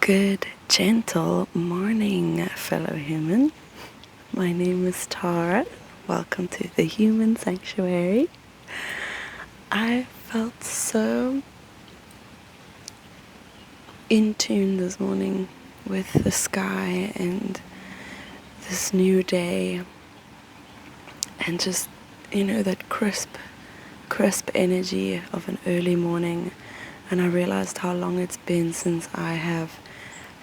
Good, gentle morning, fellow human. My name is Tara. Welcome to the Human Sanctuary. I felt so in tune this morning with the sky and this new day, and just, that crisp energy of an early morning. And I realized how long it's been since I have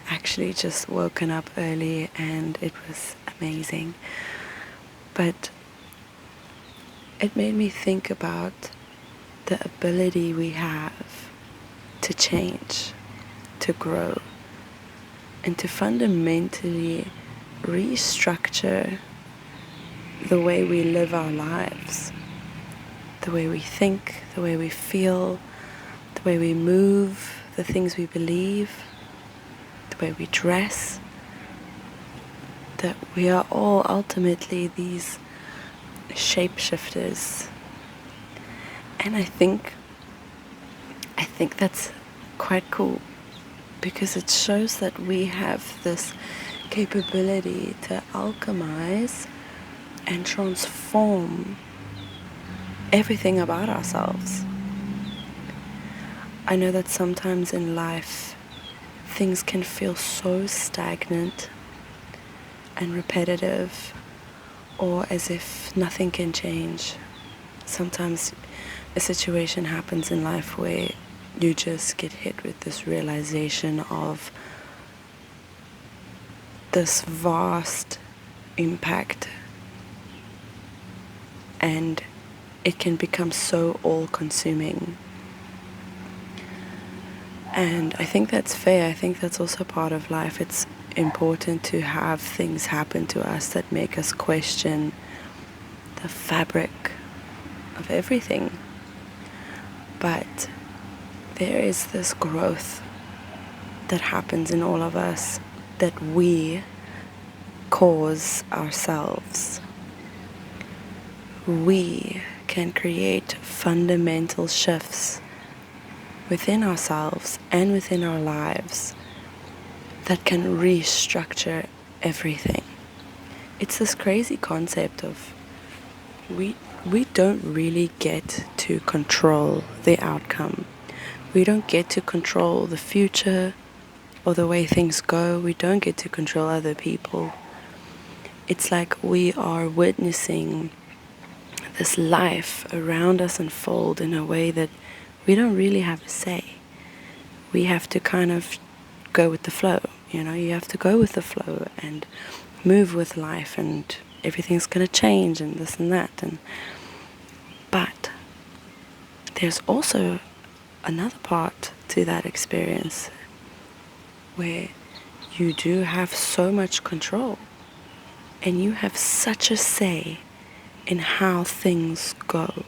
actually just woken up early, and it was amazing. But it made me think about the ability we have to change, to grow, and to fundamentally restructure the way we live our lives, the way we think, the way we feel, the way we move, the things we believe, the way we dress. That we are all ultimately these shapeshifters. And I think that's quite cool, because it shows that we have this capability to alchemize and transform everything about ourselves. I know that sometimes in life things can feel so stagnant and repetitive, or as if nothing can change. Sometimes a situation happens in life where you just get hit with this realization of this vast impact, and it can become so all-consuming. And I think that's fair. I think that's also part of life. It's important to have things happen to us that make us question the fabric of everything. But there is this growth that happens in all of us that we cause ourselves. We can create fundamental shifts within ourselves and within our lives that can restructure everything. It's this crazy concept of we don't really get to control the outcome. We don't get to control the future or the way things go. We don't get to control other people. It's like we are witnessing this life around us unfold in a way that we don't really have a say. We have to kind of go with the flow. You have to go with the flow and move with life, and everything's going to change and this and that. But there's also another part to that experience where you do have so much control and you have such a say in how things go.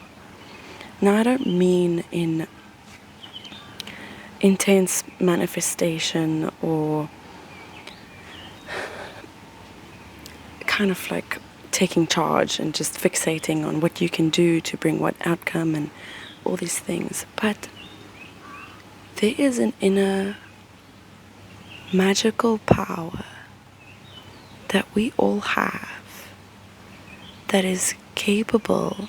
Now, I don't mean in intense manifestation or kind of like taking charge and just fixating on what you can do to bring what outcome and all these things. But there is an inner magical power that we all have that is capable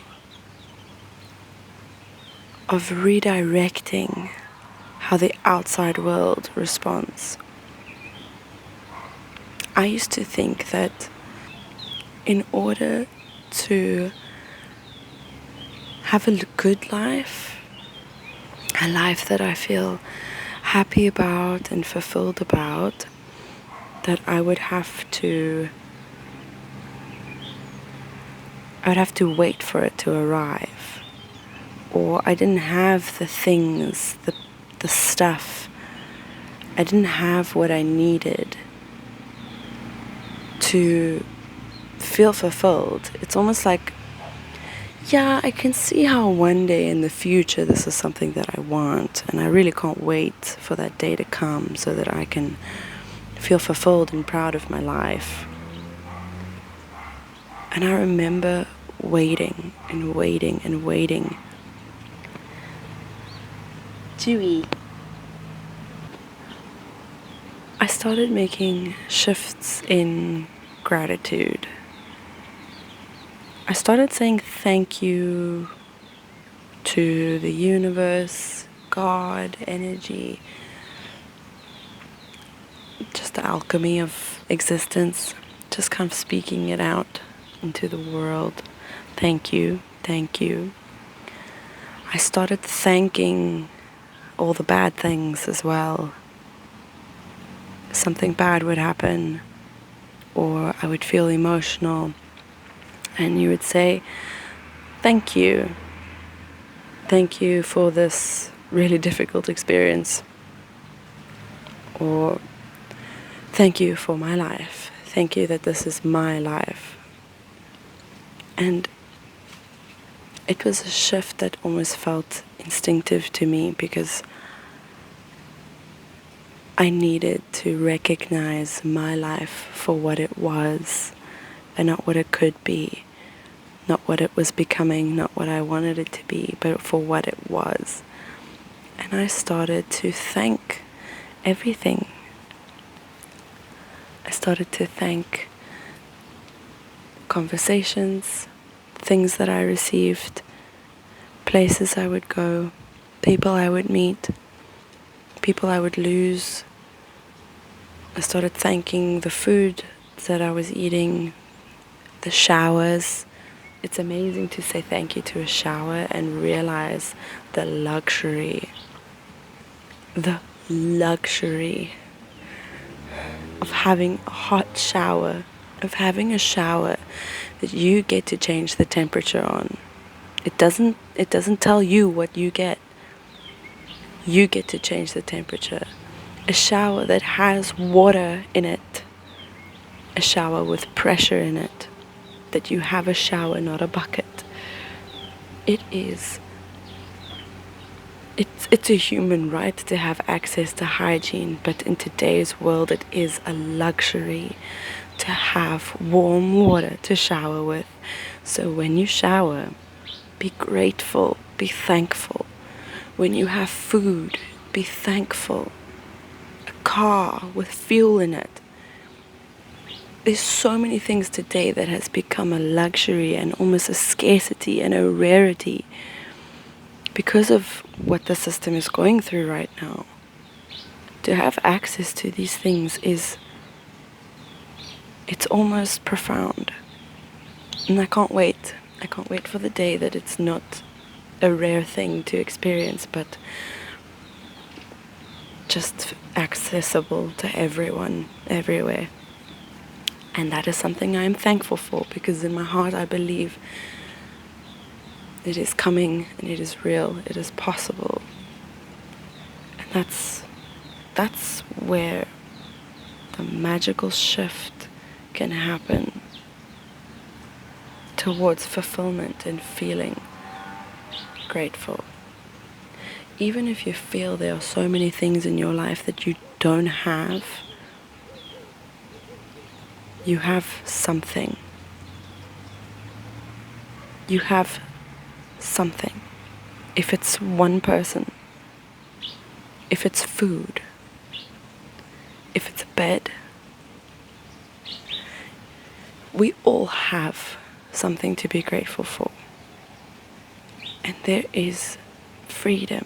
of redirecting how the outside world responds. I used to think that in order to have a good life, a life that I feel happy about and fulfilled about, that I would have to wait for it to arrive. Or I didn't have the things, the stuff. I didn't have what I needed to feel fulfilled. It's almost like, yeah, I can see how one day in the future this is something that I want, and I really can't wait for that day to come so that I can feel fulfilled and proud of my life. And I remember waiting and waiting and waiting. Chewy. I started making shifts in gratitude. I started saying thank you to the universe, God, energy, just the alchemy of existence, just kind of speaking it out into the world. Thank you, thank you. I started thanking all the bad things as well. Something bad would happen, or I would feel emotional, and you would say, thank you. Thank you for this really difficult experience. Or thank you for my life. Thank you that this is my life. And it was a shift that almost felt instinctive to me because I needed to recognize my life for what it was and not what it could be, not what it was becoming, not what I wanted it to be, but for what it was. And I started to thank everything. I started to thank conversations, things that I received, places I would go, people I would meet, people I would lose. I started thanking the food that I was eating, the showers. It's amazing to say thank you to a shower and realize the luxury of having a hot shower, of having a shower that you get to change the temperature on. It doesn't tell you what you get. You get to change the temperature. A shower that has water in it. A shower with pressure in it. That you have a shower, not a bucket. It's a human right to have access to hygiene, but in today's world it is a luxury to have warm water to shower with. So when you shower, be grateful, be thankful. When you have food, be thankful. A car with fuel in it. There's so many things today that has become a luxury and almost a scarcity and a rarity because of what the system is going through right now. To have access to these things it's almost profound. And I can't wait. I can't wait for the day that it's not a rare thing to experience, but just accessible to everyone, everywhere. And that is something I am thankful for, because in my heart I believe it is coming and it is real, it is possible. And that's where the magical shift can happen towards fulfillment and feeling grateful. Even if you feel there are so many things in your life that you don't have, you have something. You have something. If it's one person, if it's food, if it's a bed, we all have something to be grateful for. And there is freedom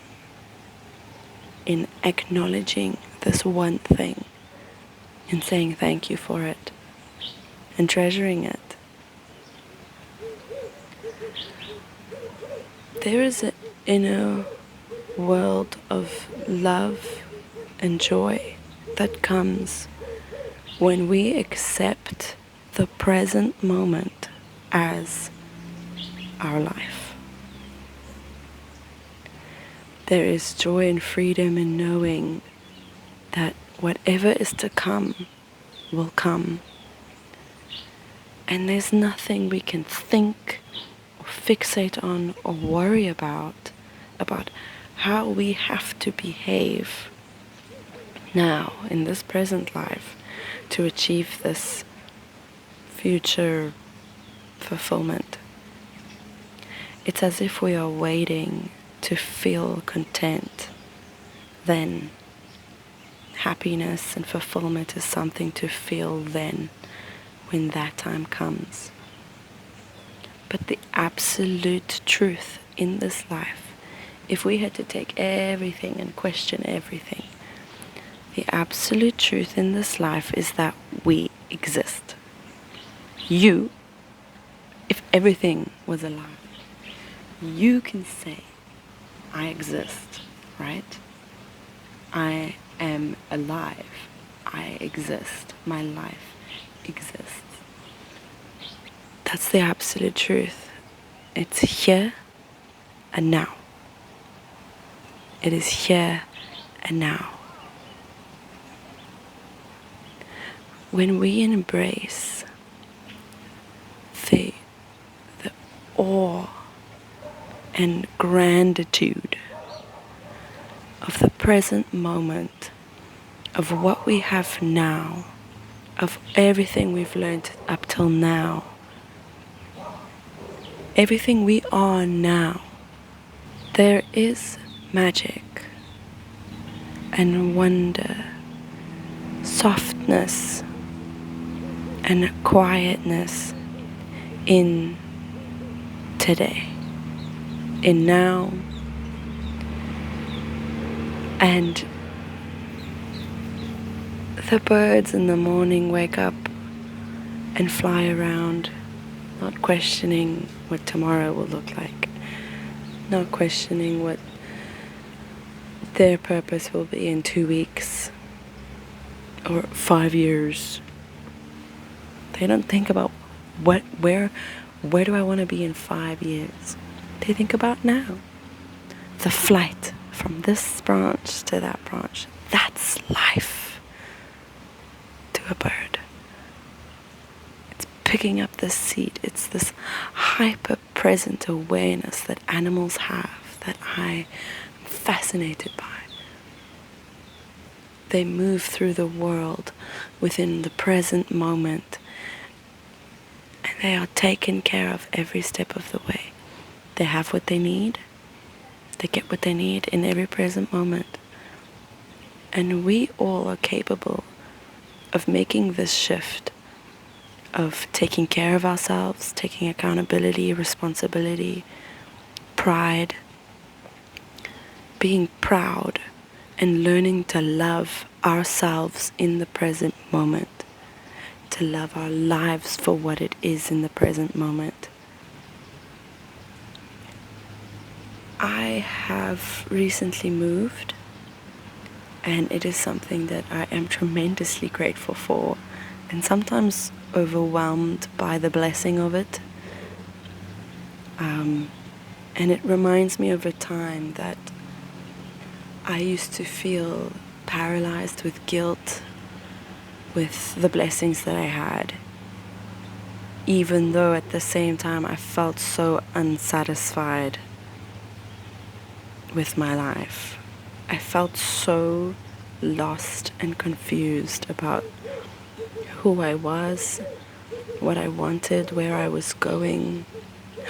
in acknowledging this one thing and saying thank you for it and treasuring it. There is an inner world of love and joy that comes when we accept the present moment as our life. There is joy and freedom in knowing that whatever is to come will come. And there's nothing we can think or fixate on or worry about how we have to behave now in this present life to achieve this future fulfillment. It's as if we are waiting to feel content, then happiness and fulfillment is something to feel then, when that time comes. But the absolute truth in this life, if we had to take everything and question everything, the absolute truth in this life is that we exist. You, if everything was alive, you can say, I exist, right? I am alive. I exist. My life exists. That's the absolute truth. It's here and now. It is here and now. When we embrace the awe and gratitude of the present moment, of what we have now, of everything we've learned up till now, everything we are now, there is magic and wonder, softness and quietness in today, in now, and the birds in the morning wake up and fly around, not questioning what tomorrow will look like, not questioning what their purpose will be in 2 weeks or 5 years. They don't think about where do I want to be in 5 years. They think about now. The flight from this branch to that branch. That's life to a bird. It's picking up the seed. It's this hyper-present awareness that animals have that I am fascinated by. They move through the world within the present moment, and they are taken care of every step of the way. They have what they need. They get what they need in every present moment. And we all are capable of making this shift, of taking care of ourselves, taking accountability, responsibility, pride, being proud, and learning to love ourselves in the present moment, to love our lives for what it is in the present moment. I have recently moved, and it is something that I am tremendously grateful for, and sometimes overwhelmed by the blessing of it. And it reminds me of a time that I used to feel paralyzed with guilt with the blessings that I had, even though at the same time I felt so unsatisfied with my life. I felt so lost and confused about who I was, what I wanted, where I was going.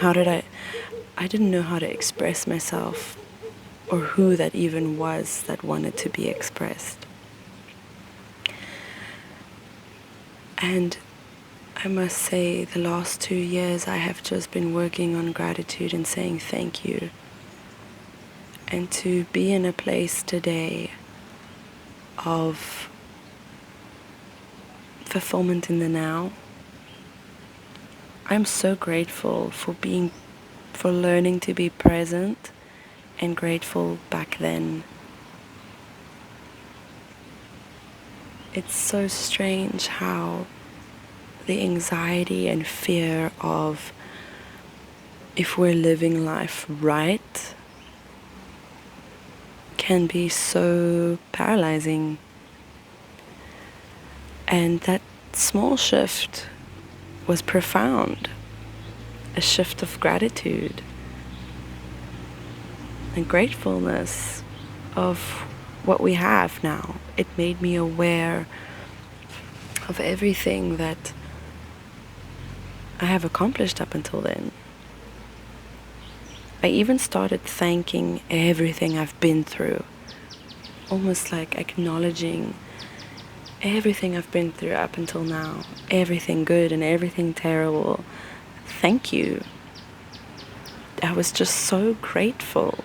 I didn't know how to express myself, or who that even was that wanted to be expressed. And I must say, the last 2 years I have just been working on gratitude and saying thank you. And to be in a place today of fulfillment in the now, I'm so grateful for learning to be present, and grateful back then. It's so strange how the anxiety and fear of if we're living life right can be so paralyzing. And that small shift was profound. A shift of gratitude and gratefulness of what we have now. It made me aware of everything that I have accomplished up until then. I even started thanking everything I've been through. almost like acknowledging everything I've been through up until now, everything good and everything terrible. Thank you. I was just so grateful.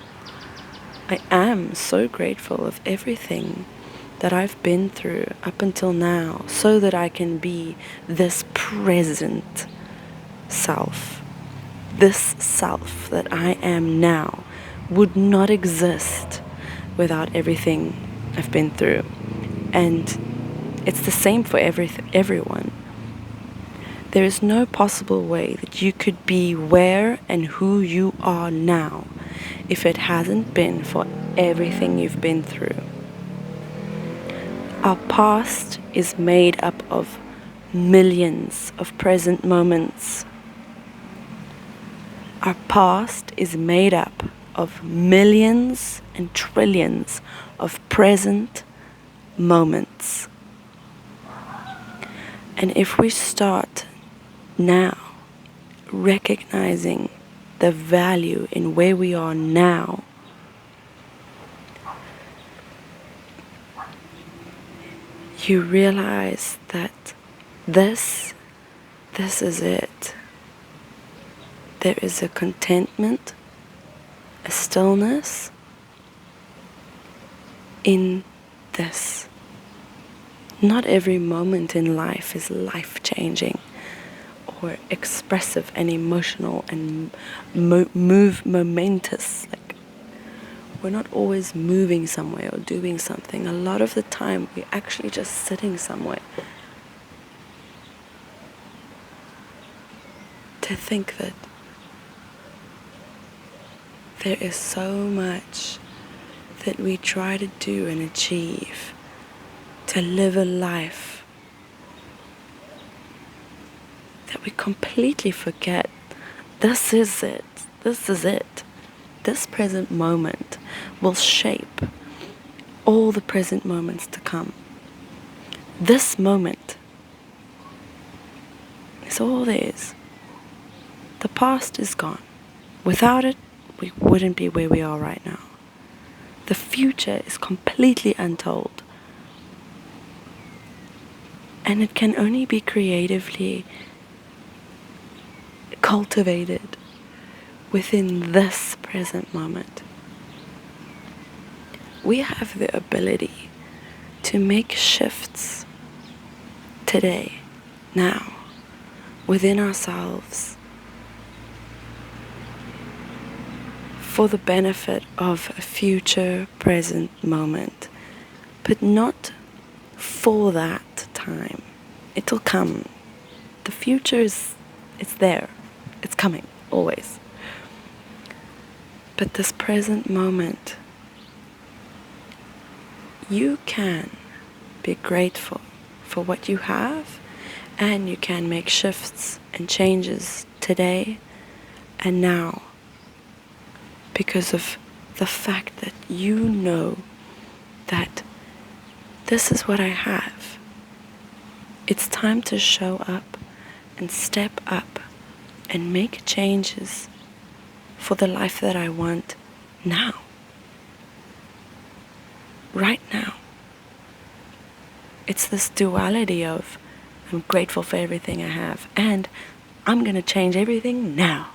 I am so grateful of everything that I've been through up until now, so that I can be this present self. This self that I am now would not exist without everything I've been through. And it's the same for everyone. There is no possible way that you could be where and who you are now if it hasn't been for everything you've been through. Our past is made up of millions of present moments. Our past is made up of millions and trillions of present moments. And if we start now recognizing the value in where we are now, you realize that this is it. There is a contentment, a stillness in this. Not every moment in life is life-changing or expressive and emotional and momentous. Like, we're not always moving somewhere or doing something. A lot of the time, we're actually just sitting somewhere. To think that there is so much that we try to do and achieve, to live a life, that we completely forget this is it. This is it. This present moment will shape all the present moments to come. This moment is all there is. The past is gone. Without it, we wouldn't be where we are right now. The future is completely untold. And it can only be creatively cultivated within this present moment. We have the ability to make shifts today, now, within ourselves, for the benefit of a future present moment, but not for that time. It'll come. The future it's there. It's coming, always. But this present moment, you can be grateful for what you have, and you can make shifts and changes today and now, because of the fact that you know that this is what I have. It's time to show up and step up and make changes for the life that I want now. Right now. It's this duality of I'm grateful for everything I have and I'm going to change everything now.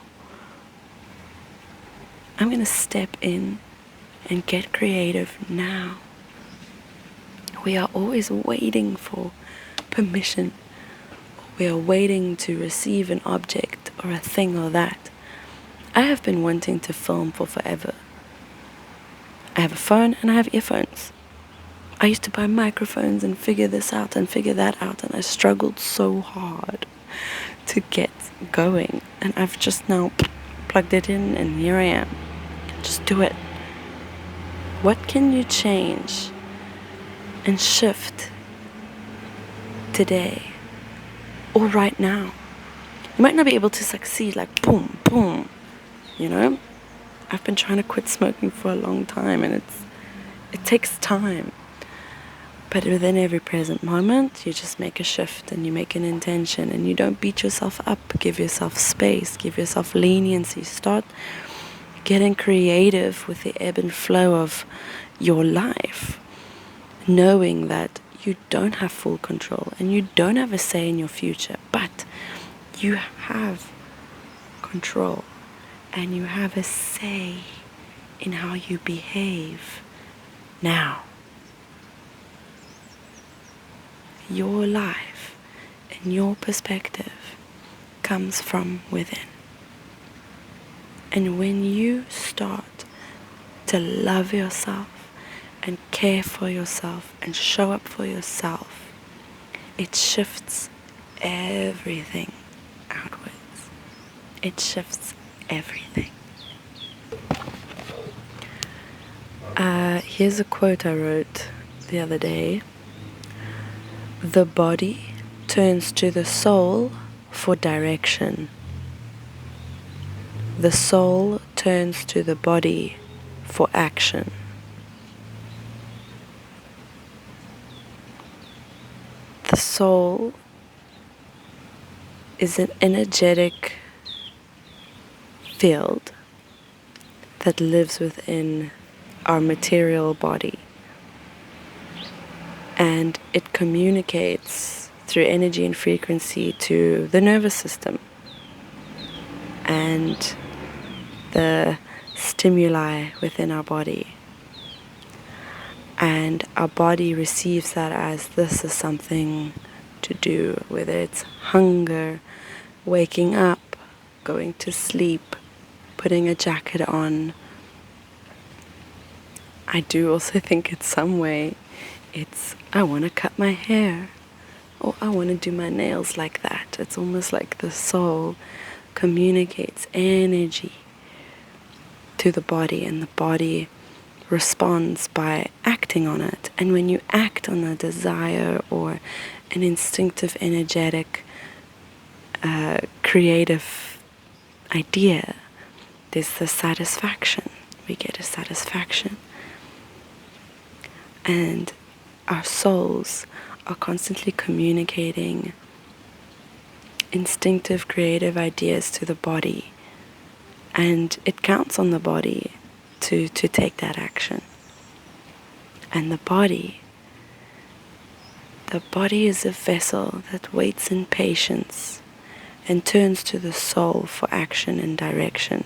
I'm going to step in and get creative now. We are always waiting for permission. We are waiting to receive an object or a thing or that. I have been wanting to film for forever. I have a phone and I have earphones. I used to buy microphones and figure this out and figure that out, and I struggled so hard to get going. And I've just now plugged it in and here I am. Just do it. What can you change and shift today or right now? You might not be able to succeed like boom, boom, you know? I've been trying to quit smoking for a long time, and it takes time. But within every present moment, you just make a shift and you make an intention, and you don't beat yourself up. Give yourself space, give yourself leniency. Start getting creative with the ebb and flow of your life. knowing that you don't have full control and you don't have a say in your future, but you have control and you have a say in how you behave now. Your life and your perspective comes from within. And when you start to love yourself and care for yourself and show up for yourself, it shifts everything outwards. It shifts everything. Here's a quote I wrote the other day. The body turns to the soul for direction. The soul turns to the body for action. The soul is an energetic field that lives within our material body, and it communicates through energy and frequency to the nervous system and the stimuli within our body, and our body receives that as this is something to do, whether it's hunger, waking up, going to sleep, putting a jacket on. I do also think in some way it's I want to cut my hair, or I want to do my nails like that. It's almost like the soul communicates energy to the body, and the body responds by acting on it. And when you act on a desire or an instinctive, energetic, creative idea, there's the satisfaction. We get a satisfaction. And our souls are constantly communicating instinctive, creative ideas to the body. And it counts on the body to take that action. And the body is a vessel that waits in patience and turns to the soul for action and direction.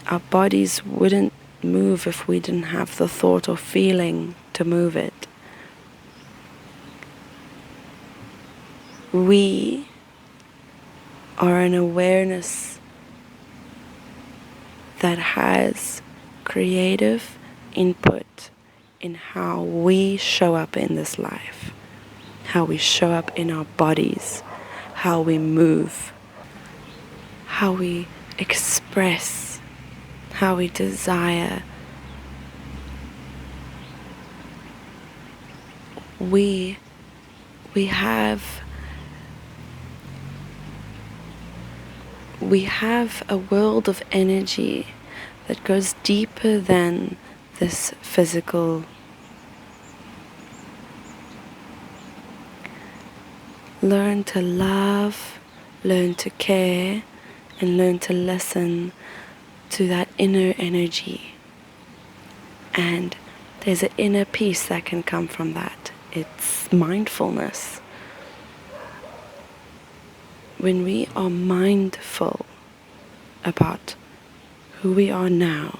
Our bodies wouldn't move if we didn't have the thought or feeling to move it. We are an awareness that has creative input in how we show up in this life, how we show up in our bodies, how we move, how we express, how we desire. We have a world of energy that goes deeper than this physical. Learn to love, learn to care, and learn to listen to that inner energy. And there's an inner peace that can come from that. It's mindfulness. When we are mindful about who we are now,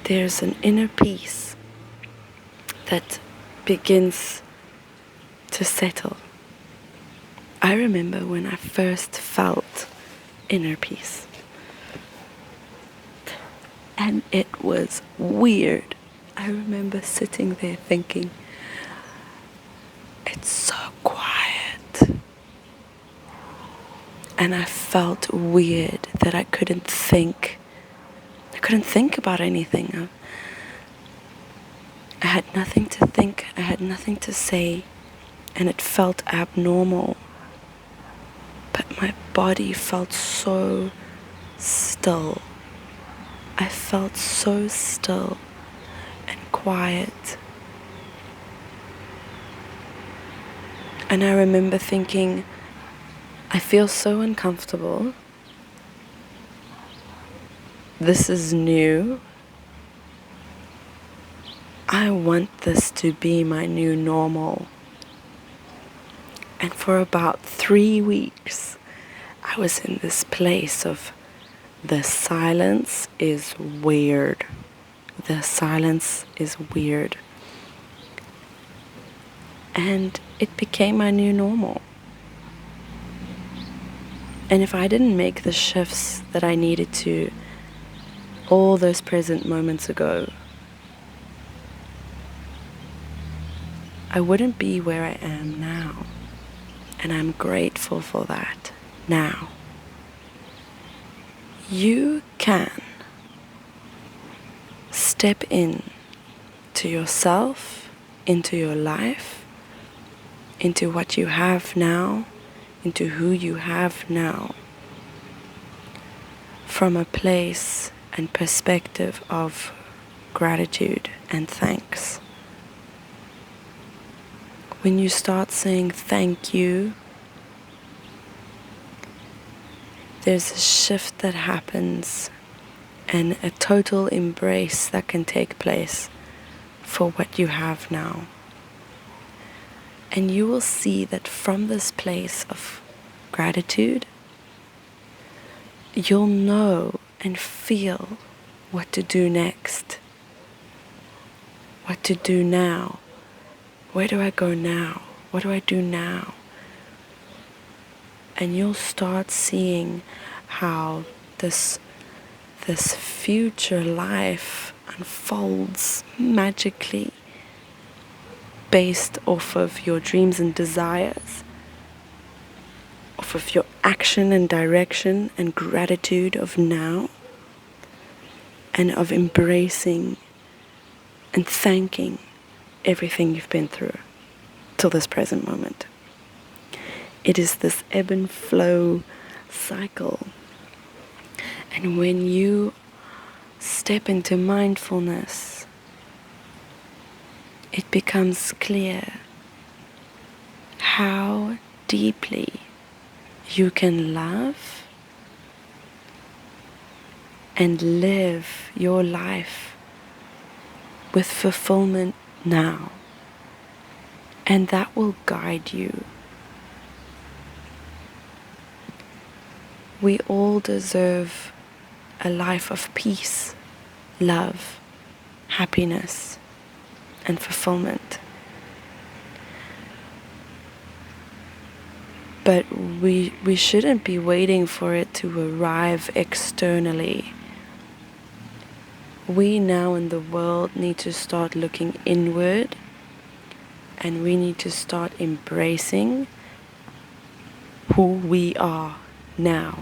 there's an inner peace that begins to settle. I remember when I first felt inner peace. And it was weird. I remember sitting there thinking, it's so quiet. And I felt weird that I couldn't think. I couldn't think about anything. I had nothing to think. I had nothing to say. And it felt abnormal. But my body felt so still. I felt so still and quiet. And I remember thinking, I feel so uncomfortable. This is new. I want this to be my new normal. And for about 3 weeks, I was in this place of the silence is weird. The silence is weird. And it became my new normal. And if I didn't make the shifts that I needed to all those present moments ago, I wouldn't be where I am now. And I'm grateful for that now. You can step in to yourself, into your life, into what you have now, into who you have now, from a place and perspective of gratitude and thanks. When you start saying thank you, there's a shift that happens and a total embrace that can take place for what you have now. And you will see that from this place of gratitude, you'll know and feel what to do next, what to do now. Where do I go now? What do I do now? And you'll start seeing how this future life unfolds magically based off of your dreams and desires, off of your action and direction and gratitude of now, and of embracing and thanking everything you've been through till this present moment. It is this ebb and flow cycle. And when you step into mindfulness, it becomes clear how deeply you can love and live your life with fulfillment now. And that will guide you. We all deserve a life of peace, love, happiness, and fulfillment. But we shouldn't be waiting for it to arrive externally. We now in the world need to start looking inward, and we need to start embracing who we are now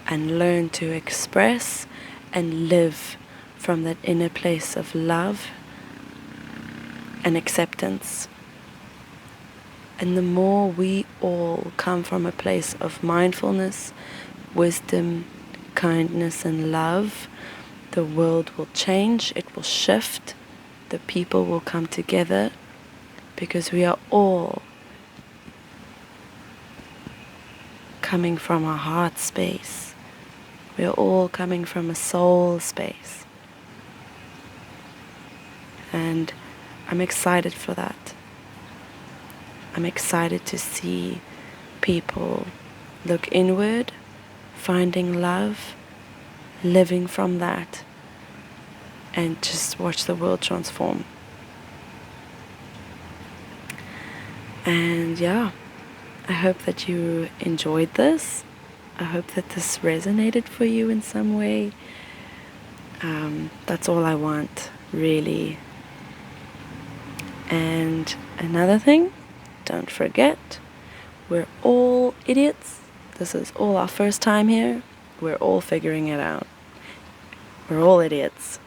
and learn to express and live from that inner place of love and acceptance. And the more we all come from a place of mindfulness, wisdom, kindness, and love, the world will change, it will shift, the people will come together, because we are all coming from a heart space. We are all coming from a soul space. And I'm excited for that. I'm excited to see people look inward, finding love, living from that, and just watch the world transform. And yeah, I hope that you enjoyed this. I hope that this resonated for you in some way. That's all I want, really. And another thing, don't forget, we're all idiots. This is all our first time here. We're all figuring it out. We're all idiots.